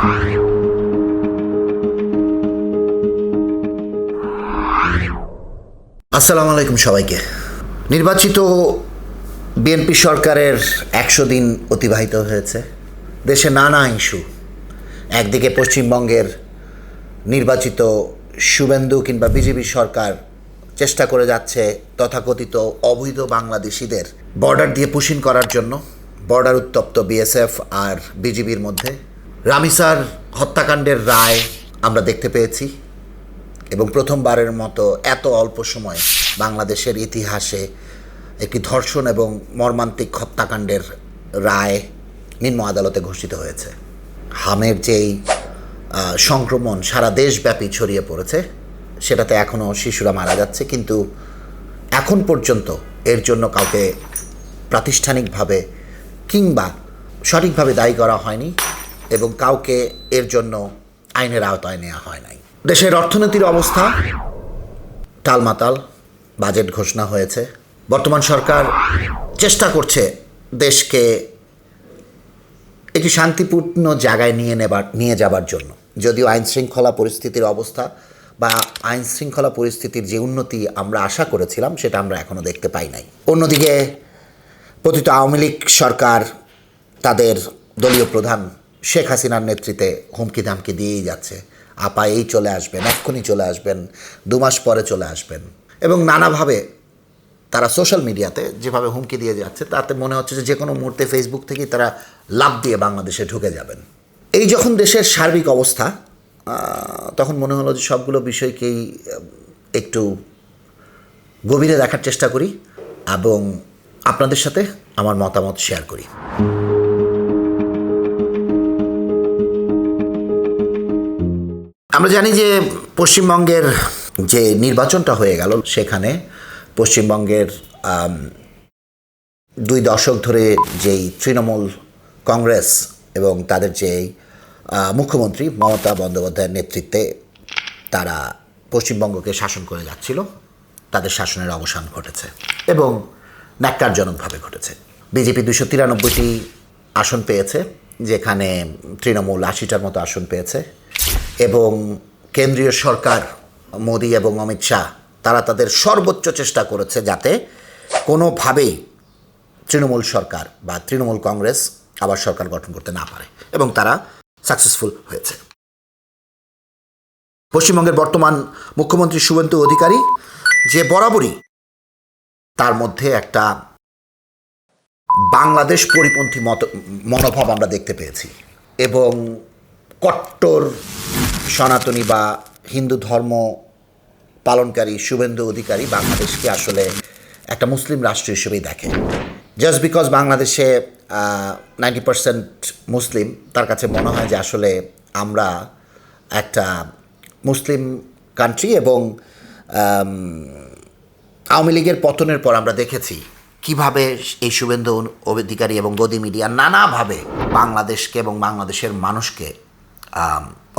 আসসালামু আলাইকুম সবাইকে। নির্বাচিত বিএনপি সরকারের 100 দিন অতিবাহিত হয়েছে। দেশে নানা ইস্যু, একদিকে পশ্চিমবঙ্গের নির্বাচিত শুভেন্দু কিংবা বিজেপি সরকার চেষ্টা করে যাচ্ছে তথাকথিত অবৈধ বাংলাদেশিদের বর্ডার দিয়ে পুশিং করার জন্য। বর্ডার উত্তপ্ত বিএসএফ আর বিজিবির মধ্যে। রামিসার হত্যাকাণ্ডের রায় আমরা দেখতে পেয়েছি এবং প্রথমবারের মতো এত অল্প সময় বাংলাদেশের ইতিহাসে একটি ধর্ষণ এবং মর্মান্তিক হত্যাকাণ্ডের রায় নিম্ন আদালতে ঘোষিত হয়েছে। হামের যেই সংক্রমণ সারা দেশব্যাপী ছড়িয়ে পড়েছে, সেটাতে এখনও শিশুরা মারা যাচ্ছে, কিন্তু এখন পর্যন্ত এর জন্য কাউকে প্রাতিষ্ঠানিকভাবে কিংবা সঠিকভাবে দায়ী করা হয়নি এবং কাউকে এর জন্য আইনের আওতায় নেওয়া হয় নাই। দেশের অর্থনীতির অবস্থা টালমাটাল, বাজেট ঘোষণা হয়েছে। বর্তমান সরকার চেষ্টা করছে দেশকে একটি শান্তিপূর্ণ জায়গায় নিয়ে যাবার জন্য, যদিও আইনশৃঙ্খলা পরিস্থিতির অবস্থা বা আইনশৃঙ্খলা পরিস্থিতির যে উন্নতি আমরা আশা করেছিলাম সেটা আমরা এখনও দেখতে পাই নাই। অন্যদিকে পতিত আওয়ামী লীগ সরকার তাদের দলীয় প্রধান শেখ হাসিনার নেতৃত্বে হুমকি ধামকি দিয়েই যাচ্ছে। আপা এই চলে আসবেন, এক্ষুনি চলে আসবেন, 2 মাস পরে চলে আসবেন, এবং নানাভাবে তারা সোশ্যাল মিডিয়াতে যেভাবে হুমকি দিয়ে যাচ্ছে তাতে মনে হচ্ছে যে কোনো মুহূর্তে ফেসবুক থেকেই তারা লাফ দিয়ে বাংলাদেশে ঢুকে যাবেন। এই যখন দেশের সার্বিক অবস্থা, তখন মনে হলো যে সবগুলো বিষয়কেই একটু গভীরে দেখার চেষ্টা করি এবং আপনাদের সাথে আমার মতামত শেয়ার করি। আমরা জানি যে পশ্চিমবঙ্গের যে নির্বাচনটা হয়ে গেল, সেখানে পশ্চিমবঙ্গের 2 দশক ধরে যেই তৃণমূল কংগ্রেস এবং তাদের যেই মুখ্যমন্ত্রী মমতা বন্দ্যোপাধ্যায়ের নেতৃত্বে তারা পশ্চিমবঙ্গকে শাসন করে যাচ্ছিল, তাদের শাসনের অবসান ঘটেছে এবং ন্যাক্কারজনকভাবে ঘটেছে। বিজেপি 293টি আসন পেয়েছে, যেখানে তৃণমূল 80টার মতো আসন পেয়েছে এবং কেন্দ্রীয় সরকার মোদি এবং অমিত শাহ তারা তাদের সর্বোচ্চ চেষ্টা করেছে যাতে কোনোভাবেই তৃণমূল সরকার বা তৃণমূল কংগ্রেস আবার সরকার গঠন করতে না পারে, এবং তারা সাকসেসফুল হয়েছে। পশ্চিমবঙ্গের বর্তমান মুখ্যমন্ত্রী শুভেন্দু অধিকারী যে বরাবরই তার মধ্যে একটা বাংলাদেশ পরিপন্থী মনোভাব আমরা দেখতে পেয়েছি এবং কট্টর সনাতনী বা হিন্দু ধর্ম পালনকারী শুভেন্দু অধিকারী বাংলাদেশকে আসলে একটা মুসলিম রাষ্ট্র হিসেবেই দেখে। জাস্ট বিকজ বাংলাদেশে 90% মুসলিম, তার কাছে মনে হয় যে আসলে আমরা একটা মুসলিম কান্ট্রি। এবং আওয়ামী লীগের পতনের পর আমরা দেখেছি কিভাবে এই শুভেন্দু অধিকারী এবং গদি মিডিয়া নানাভাবে বাংলাদেশকে এবং বাংলাদেশের মানুষকে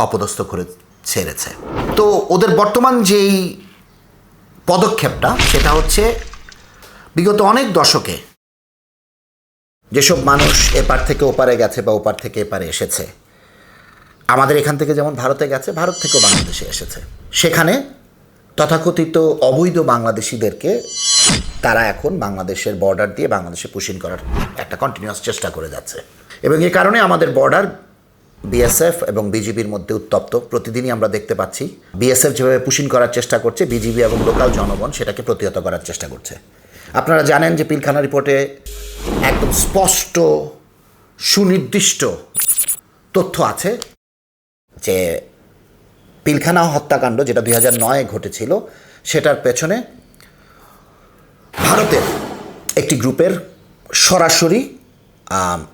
অপদস্থ করে ছেড়েছে। তো ওদের বর্তমান যেই পদক্ষেপটা, সেটা হচ্ছে বিগত অনেক দশকে যেসব মানুষ এপার থেকে ওপারে গেছে বা ওপার থেকে এপারে এসেছে, আমাদের এখান থেকে যেমন ভারতে গেছে, ভারত থেকেও বাংলাদেশে এসেছে, সেখানে তথাকথিত অবৈধ বাংলাদেশিদেরকে তারা এখন বাংলাদেশের বর্ডার দিয়ে বাংলাদেশে পুশিং করার একটা কন্টিনিউয়াস চেষ্টা করে যাচ্ছে। এবং এই কারণে আমাদের বর্ডার বিএসএফ এবং বিজিবির মধ্যে উত্তপ্ত। প্রতিদিনই আমরা দেখতে পাচ্ছি বিএসএফ যেভাবে পুশিং করার চেষ্টা করছে, বিজিবি এবং লোকাল জনগণ সেটাকে প্রতিহত করার চেষ্টা করছে। আপনারা জানেন যে পিলখানা রিপোর্টে একদম স্পষ্ট সুনির্দিষ্ট তথ্য আছে যে পিলখানা হত্যাকাণ্ড যেটা 2009-এ ঘটেছিল, সেটার পেছনে ভারতের একটি গ্রুপের সরাসরি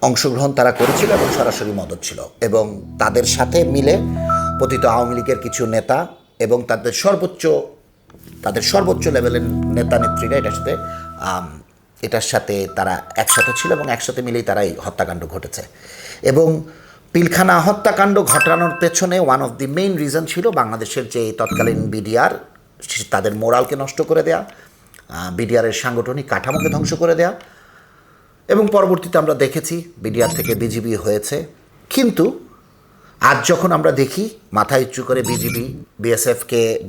অংশগ্রহণ তারা করেছিল এবং সরাসরি মদত ছিল, এবং তাদের সাথে মিলে পতিত আওয়ামী লীগের কিছু নেতা এবং তাদের সর্বোচ্চ লেভেলের নেতা নেত্রীরা এটার সাথে তারা একসাথে ছিল এবং একসাথে মিলেই তারা এই হত্যাকাণ্ড ঘটেছে। এবং পিলখানা হত্যাকাণ্ড ঘটানোর পেছনে one of the main reason ছিল বাংলাদেশের যে তৎকালীন বিডিআর, তাদের মোরালকে নষ্ট করে দেয়া, বিডিআরের সাংগঠনিক কাঠামোকে ধ্বংস করে দেয়া, এবং পরবর্তীতে আমরা দেখেছি বিডিআর থেকে বিজিবি হয়েছে। কিন্তু আজ যখন আমরা দেখি মাথা উঁচু করে বিজিবি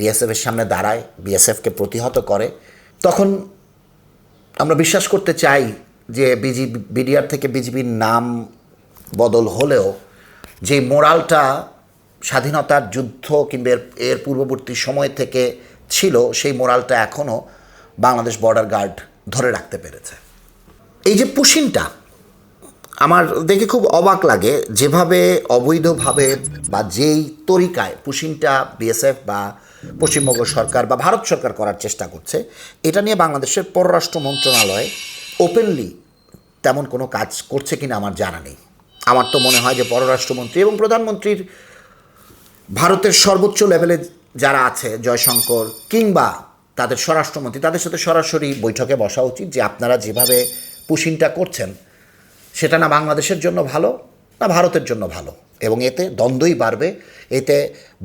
বিএসএফের সামনে দাঁড়ায়, বিএসএফকে প্রতিহত করে, তখন আমরা বিশ্বাস করতে চাই যে বিডিআর থেকে বিজিবির নাম বদল হলেও যে মোরালটা স্বাধীনতার যুদ্ধ কিংবা এর পূর্ববর্তী সময় থেকে ছিল, সেই মোরালটা এখনও বাংলাদেশ বর্ডার গার্ড ধরে রাখতে পেরেছে। এই যে পুশিনটা আমার দেখে খুব অবাক লাগে, যেভাবে অবৈধভাবে বা যেই তরিকায় পুশিনটা বিএসএফ বা পশ্চিমবঙ্গ সরকার বা ভারত সরকার করার চেষ্টা করছে, এটা নিয়ে বাংলাদেশের পররাষ্ট্র মন্ত্রণালয় ওপেনলি তেমন কোনো কাজ করছে কিনা আমার জানা নেই। আমার তো মনে হয় যে পররাষ্ট্রমন্ত্রী এবং প্রধানমন্ত্রীর ভারতের সর্বোচ্চ লেভেলে যারা আছে, জয়শঙ্কর কিংবা তাদের স্বরাষ্ট্রমন্ত্রী, তাদের সাথে সরাসরি বৈঠকে বসা উচিত যে আপনারা যেভাবে পুশিনটা করছেন সেটা না বাংলাদেশের জন্য ভালো না ভারতের জন্য ভালো, এবং এতে দ্বন্দ্বই বাড়বে। এতে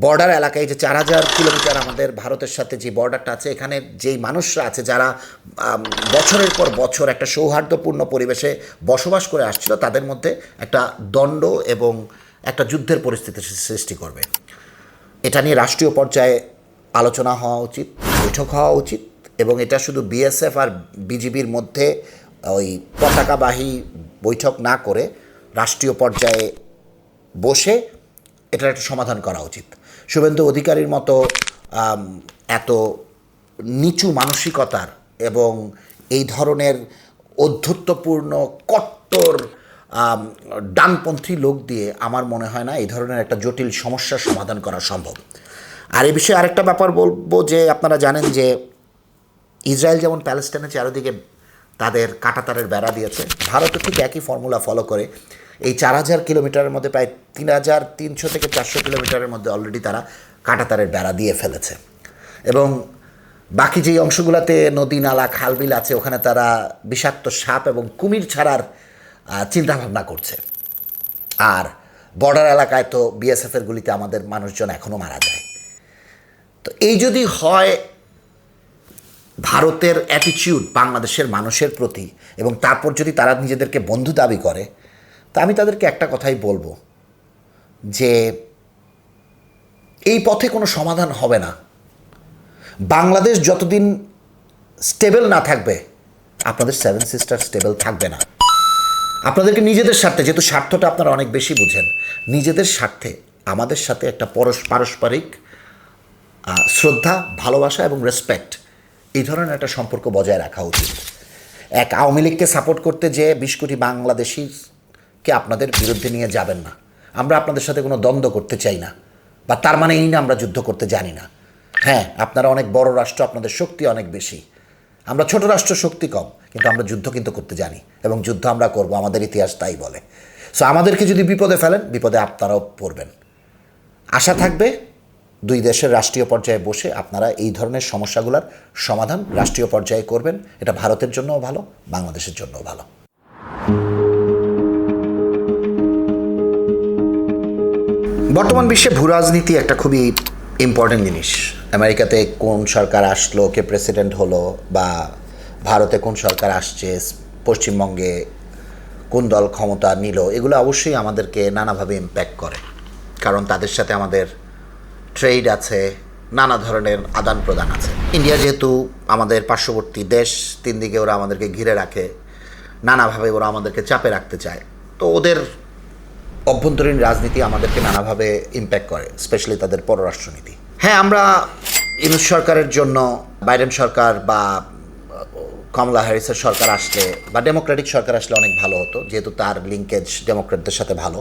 বর্ডার এলাকায় যে 4000 কিলোমিটার আমাদের ভারতের সাথে যে বর্ডারটা আছে, এখানে যেই মানুষরা আছে যারা বছরের পর বছর একটা সৌহার্দ্যপূর্ণ পরিবেশে বসবাস করে আসছিল, তাদের মধ্যে একটা দ্বন্দ্ব এবং একটা যুদ্ধের পরিস্থিতি সৃষ্টি করবে। এটা নিয়ে রাষ্ট্রীয় পর্যায়ে আলোচনা হওয়া উচিত, বৈঠক হওয়া উচিত, এবং এটা শুধু বিএসএফ আর বিজিবির মধ্যে ওই পতাকাবাহী বৈঠক না করে রাষ্ট্রীয় পর্যায়ে বসে এটার একটা সমাধান করা উচিত। শুভেন্দু অধিকারীর মতো এত নিচু মানসিকতার এবং এই ধরনের অধ্যত্বপূর্ণ কট্টর ডানপন্থী লোক দিয়ে আমার মনে হয় না এই ধরনের একটা জটিল সমস্যার সমাধান করা সম্ভব। আর এই বিষয়ে আরেকটা ব্যাপার বলবো যে আপনারা জানেন যে ইসরায়েল যেমন প্যালেস্টাইনের চারিদিকে তাদের কাঁটাতারের বেড়া দিয়েছে, ভারতও ঠিক একই ফর্মুলা ফলো করে এই 4000 কিলোমিটারের মধ্যে প্রায় 3300 থেকে 400 কিলোমিটারের মধ্যে অলরেডি তারা কাঁটাতারের বেড়া দিয়ে ফেলেছে, এবং বাকি যেই অংশগুলোতে নদী নালা খালবিল আছে ওখানে তারা বিষাক্ত সাপ এবং কুমির ছাড়ার চিন্তাভাবনা করছে। আর বর্ডার এলাকায় তো বিএসএফের গুলিতে আমাদের মানুষজন এখনও মারা যায়। তো এই যদি হয় ভারতের অ্যাটিটিউড বাংলাদেশের মানুষের প্রতি, এবং তারপর যদি তারা নিজেদেরকে বন্ধু দাবি করে, তা আমি তাদেরকে একটা কথাই বলবো যে এই পথে কোনো সমাধান হবে না। বাংলাদেশ যতদিন স্টেবল না থাকবে, আপনাদের সেভেন সিস্টার স্টেবল থাকবে না। আপনাদেরকে নিজেদের স্বার্থে, যেহেতু স্বার্থটা আপনারা অনেক বেশি বুঝেন, নিজেদের স্বার্থে আমাদের সাথে একটা পারস্পরিক শ্রদ্ধা, ভালোবাসা এবং রেসপেক্ট, এই ধরনের একটা সম্পর্ক বজায় রাখা উচিত। এক আওয়ামী লীগকে সাপোর্ট করতে যে 20 কোটি বাংলাদেশিকে আপনাদের বিরুদ্ধে নিয়ে যাবেন না। আমরা আপনাদের সাথে কোনো দ্বন্দ্ব করতে চাই না, বা তার মানে এই না আমরা যুদ্ধ করতে জানি না। হ্যাঁ, আপনারা অনেক বড় রাষ্ট্র, আপনাদের শক্তি অনেক বেশি, আমরা ছোট রাষ্ট্র, শক্তি কম, কিন্তু আমরা যুদ্ধ কিন্তু করতে জানি, এবং যুদ্ধ আমরা করব, আমাদের ইতিহাস তাই বলে। সো আমাদেরকে যদি বিপদে ফেলেন, বিপদে আপনারাও পড়বেন। আশা থাকবে দুই দেশের রাষ্ট্রীয় পর্যায়ে বসে আপনারা এই ধরনের সমস্যাগুলোর সমাধান রাষ্ট্রীয় পর্যায়ে করবেন। এটা ভারতের জন্যও ভালো, বাংলাদেশের জন্যও ভালো। বর্তমান বিশ্বে ভূরাজনীতি একটা খুবই ইম্পর্টেন্ট জিনিস। আমেরিকাতে কোন সরকার আসলো, কে প্রেসিডেন্ট হলো, বা ভারতে কোন সরকার আসছে, পশ্চিমবঙ্গে কোন দল ক্ষমতা নিল, এগুলো অবশ্যই আমাদেরকে নানাভাবে ইম্প্যাক্ট করে, কারণ তাদের সাথে আমাদের ট্রেড আছে, নানা ধরনের আদান প্রদান আছে। ইন্ডিয়া যেহেতু আমাদের পার্শ্ববর্তী দেশ, 3 দিকে ওরা আমাদেরকে ঘিরে রাখে, নানাভাবে ওরা আমাদেরকে চাপে রাখতে চায়, তো ওদের অভ্যন্তরীণ রাজনীতি আমাদেরকে নানাভাবে ইম্প্যাক্ট করে, স্পেশালি তাদের পররাষ্ট্রনীতি। হ্যাঁ, আমরা ইউনূস সরকারের জন্য বাইডেন সরকার বা কমলা হ্যারিসের সরকার আসলে বা ডেমোক্রেটিক সরকার আসলে অনেক ভালো হতো, যেহেতু তার লিঙ্কেজ ডেমোক্রেটদের সাথে ভালো।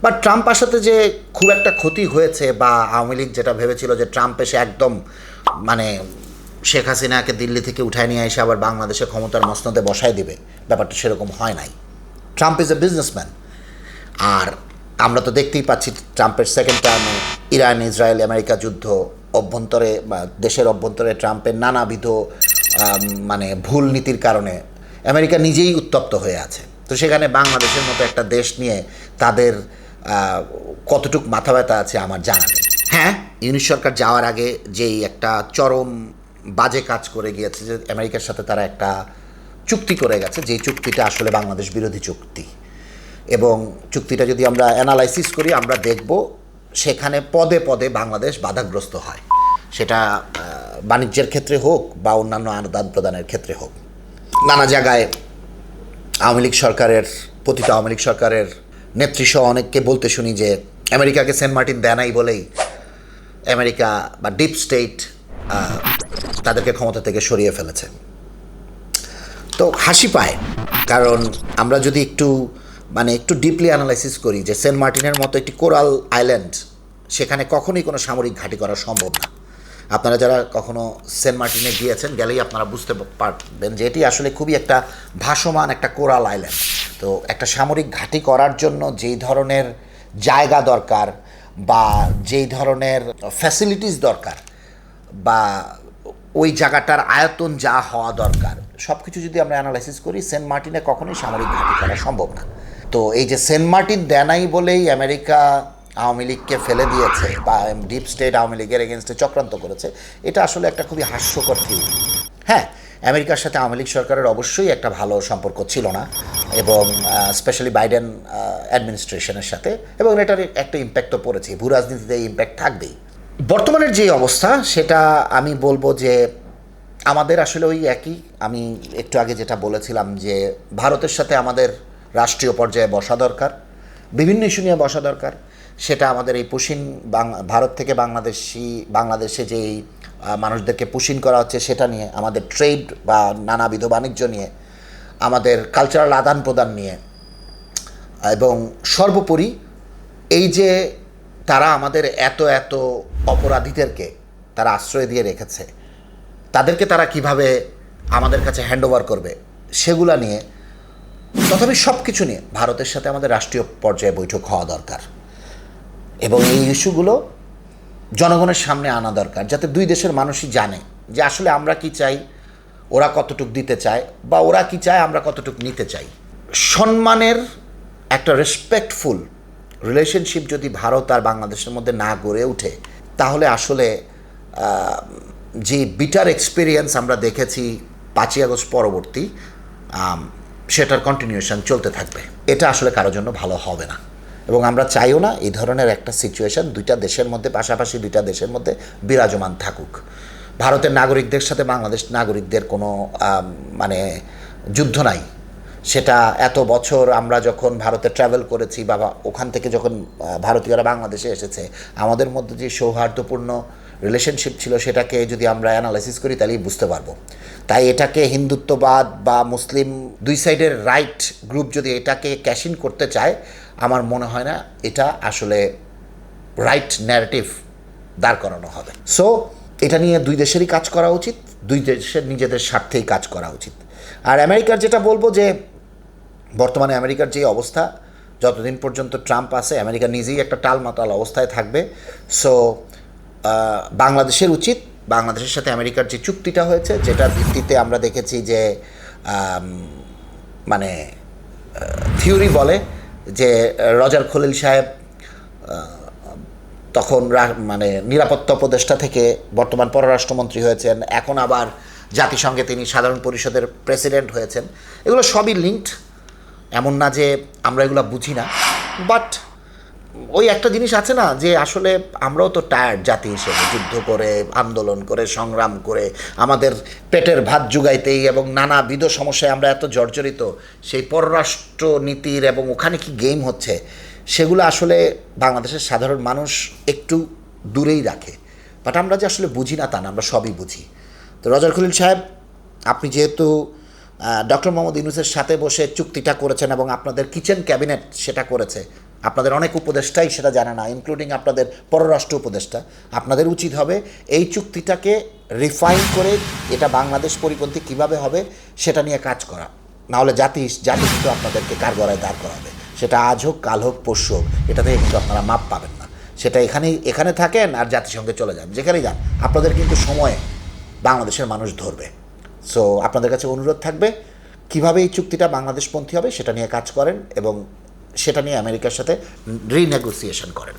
বাট ট্রাম্প আসাতে যে খুব একটা ক্ষতি হয়েছে, বা আওয়ামী লীগ যেটা ভেবেছিল যে ট্রাম্প এসে একদম মানে শেখ হাসিনাকে দিল্লি থেকে উঠায় নিয়ে এসে আবার বাংলাদেশে ক্ষমতার মসনদে বসায় দিবে, ব্যাপারটা সেরকম হয় নাই। Trump is a businessman. আর আমরা তো দেখতেই পাচ্ছি ট্রাম্পের সেকেন্ড টার্মে ইরান, ইসরায়েল, আমেরিকা যুদ্ধ, অভ্যন্তরে বা দেশের অভ্যন্তরে ট্রাম্পের নানাবিধ মানে ভুল নীতির কারণে আমেরিকা নিজেই উত্তপ্ত হয়ে আছে। তো সেখানে বাংলাদেশের মতো একটা দেশ নিয়ে তাদের কতটুকু মাথা ব্যথা আছে আমার জানা নেই। হ্যাঁ, ইউনিশ সরকার যাওয়ার আগে যেই একটা চরম বাজে কাজ করে গিয়েছে, যে আমেরিকার সাথে তারা একটা চুক্তি করে গেছে, যেই চুক্তিটা আসলে বাংলাদেশ বিরোধী চুক্তি। এবং চুক্তিটা যদি আমরা অ্যানালাইসিস করি আমরা দেখব সেখানে পদে পদে বাংলাদেশ বাধাগ্রস্ত হয়, সেটা বাণিজ্যের ক্ষেত্রে হোক বা অন্যান্য আদান প্রদানের ক্ষেত্রে হোক। নানা জায়গায় প্রতিটা আওয়ামী লীগ সরকারের নেতৃসহ অনেককে বলতে শুনি যে আমেরিকাকে সেন্ট মার্টিন দেয় নাই বলেই আমেরিকা বা ডিপ স্টেট তাদেরকে ক্ষমতা থেকে সরিয়ে ফেলেছে। তো হাসি পায়, কারণ আমরা যদি একটু ডিপলি অ্যানালাইসিস করি যে সেন্ট মার্টিনের মতো একটি কোরাল আইল্যান্ড, সেখানে কখনোই কোনো সামরিক ঘাঁটি করা সম্ভব না। আপনারা যারা কখনো সেন্ট মার্টিনে গিয়েছেন, গেলেই আপনারা বুঝতে পারবেন যে এটি আসলে খুবই একটা ভাসমান একটা কোরাল আইল্যান্ড। তো একটা সামরিক ঘাঁটি করার জন্য যেই ধরনের জায়গা দরকার বা যেই ধরনের ফ্যাসিলিটিস দরকার বা ওই জায়গাটার আয়তন যা হওয়া দরকার, সব কিছু যদি আমরা অ্যানালাইসিস করি, সেন্ট মার্টিনে কখনোই সামরিক ঘাঁটি করা সম্ভব না। তো এই যে সেন্ট মার্টিন দেয় নাই বলেই আমেরিকা আওয়ামী লীগকে ফেলে দিয়েছে বা ডিপ স্টেট আওয়ামী লীগের এগেনস্টে চক্রান্ত করেছে, এটা আসলে একটা খুবই হাস্যকর থিওরি। হ্যাঁ, আমেরিকার সাথে আওয়ামী লীগ সরকারের অবশ্যই একটা ভালো সম্পর্ক ছিল না, এবং স্পেশালি বাইডেন অ্যাডমিনিস্ট্রেশনের সাথে, এবং এটার একটা ইম্প্যাক্টও পড়েছে। ভূ রাজনীতিতে এই ইম্প্যাক্ট থাকবেই। বর্তমানের যে অবস্থা, সেটা আমি বলবো যে আমাদের আসলে ওই একই, আমি একটু আগে যেটা বলেছিলাম যে ভারতের সাথে আমাদের রাষ্ট্রীয় পর্যায়ে বসা দরকার, বিভিন্ন ইস্যু নিয়ে বসা দরকার। সেটা আমাদের এই ভারত থেকে বাংলাদেশে যেই মানুষদেরকে পুশিং করা হচ্ছে সেটা নিয়ে, আমাদের ট্রেড বা নানাবিধ বাণিজ্য নিয়ে, আমাদের কালচারাল আদান প্রদান নিয়ে, এবং সর্বোপরি এই যে তারা আমাদের এত এত অপরাধীদেরকে তারা আশ্রয় দিয়ে রেখেছে, তাদেরকে তারা কিভাবে আমাদের কাছে হ্যান্ডওভার করবে সেগুলা নিয়ে, তথাপি সব কিছু নিয়ে ভারতের সাথে আমাদের রাষ্ট্রীয় পর্যায়ে বৈঠক হওয়া দরকার, এবং এই ইস্যুগুলো জনগণের সামনে আনা দরকার, যাতে দুই দেশের মানুষই জানে যে আসলে আমরা কি চাই, ওরা কতটুক দিতে চায়, বা ওরা কি চায়, আমরা কতটুক নিতে চাই। সম্মানের একটা রেসপেক্টফুল রিলেশনশিপ যদি ভারত আর বাংলাদেশের মধ্যে না গড়ে ওঠে, তাহলে আসলে যে বিটার এক্সপিরিয়েন্স আমরা দেখেছি 5ই আগস্ট পরবর্তী, সেটার কন্টিনিউশন চলতে থাকবে। এটা আসলে কারোর জন্য ভালো হবে না, এবং আমরা চাইও না এই ধরনের একটা সিচুয়েশন পাশাপাশি দুইটা দেশের মধ্যে বিরাজমান থাকুক। ভারতের নাগরিকদের সাথে বাংলাদেশ নাগরিকদের কোনো যুদ্ধ নাই। সেটা এত বছর আমরা যখন ভারতে ট্রাভেল করেছি বা ওখান থেকে যখন ভারতীয়রা বাংলাদেশে এসেছে, আমাদের মধ্যে যে সৌহার্দ্যপূর্ণ রিলেশনশিপ ছিল, সেটাকে যদি আমরা অ্যানালাইসিস করি তাহলেই বুঝতে পারবো। তাই এটাকে হিন্দুত্ববাদ বা মুসলিম দুই সাইডের রাইট গ্রুপ যদি এটাকে ক্যাশ ইন করতে চায়, আমার মনে হয় না এটা আসলে রাইট ন্যারেটিভ দাঁড় করানো হবে। সো এটা নিয়ে দুই দেশেরই কাজ করা উচিত, দুই দেশের নিজেদের স্বার্থেই কাজ করা উচিত। আর আমেরিকার যেটা বলবো যে বর্তমানে আমেরিকার যে অবস্থা, যতদিন পর্যন্ত ট্রাম্প আছে, আমেরিকা নিজেই একটা টালমাটাল অবস্থায় থাকবে। সো বাংলাদেশের উচিত, বাংলাদেশের সাথে আমেরিকার যে চুক্তিটা হয়েছে, যেটার ভিত্তিতে আমরা দেখেছি যে থিওরি বলে যে রজার খলিল সাহেব তখন নিরাপত্তা উপদেষ্টা থেকে বর্তমান পররাষ্ট্রমন্ত্রী হয়েছেন, এখন আবার জাতিসংঘে তিনি সাধারণ পরিষদের প্রেসিডেন্ট হয়েছেন। এগুলো সবই লিঙ্কড, এমন না যে আমরা এগুলো বুঝি না। বাট ওই একটা জিনিস আছে না, যে আসলে আমরাও তো টায়ার্ড জাতি হিসেবে, যুদ্ধ করে, আন্দোলন করে, সংগ্রাম করে, আমাদের পেটের ভাত জুগাইতেই এবং নানাবিধ সমস্যায় আমরা এত জর্জরিত। সেই পররাষ্ট্র নীতির এবং ওখানে কি গেম হচ্ছে, সেগুলো আসলে বাংলাদেশের সাধারণ মানুষ একটু দূরেই রাখে। বাট আমরা যে আসলে বুঝি না তা না, আমরা সবই বুঝি। তো রজার খলিল সাহেব, আপনি যেহেতু ডক্টর মোহাম্মদ ইউনূসের সাথে বসে চুক্তিটা করেছেন এবং আপনাদের কিচেন ক্যাবিনেট সেটা করেছে, আপনাদের অনেক উপদেষ্টাই সেটা জানে না, ইনক্লুডিং আপনাদের পররাষ্ট্র উপদেষ্টা, আপনাদের উচিত হবে এই চুক্তিটাকে রিফাইন করে এটা বাংলাদেশ পরিপন্থী কীভাবে হবে সেটা নিয়ে কাজ করা। নাহলে জাতি কিন্তু আপনাদেরকে কাঠগড়ায় দাঁড় করাবে। সেটা আজ হোক, কাল হোক, পরশু হোক, এটা থেকে কিন্তু আপনারা মাপ পাবেন না। সেটা এখানে থাকেন আর জাতিসংঘে চলে যান, যেখানেই যান, আপনাদের কিন্তু সময়ে বাংলাদেশের মানুষ ধরবে। সো আপনাদের কাছে অনুরোধ থাকবে, কিভাবে এই চুক্তিটা বাংলাদেশপন্থী হবে সেটা নিয়ে কাজ করেন এবং সেটা নিয়ে আমেরিকার সাথে রিনেগোসিয়েশন করেন।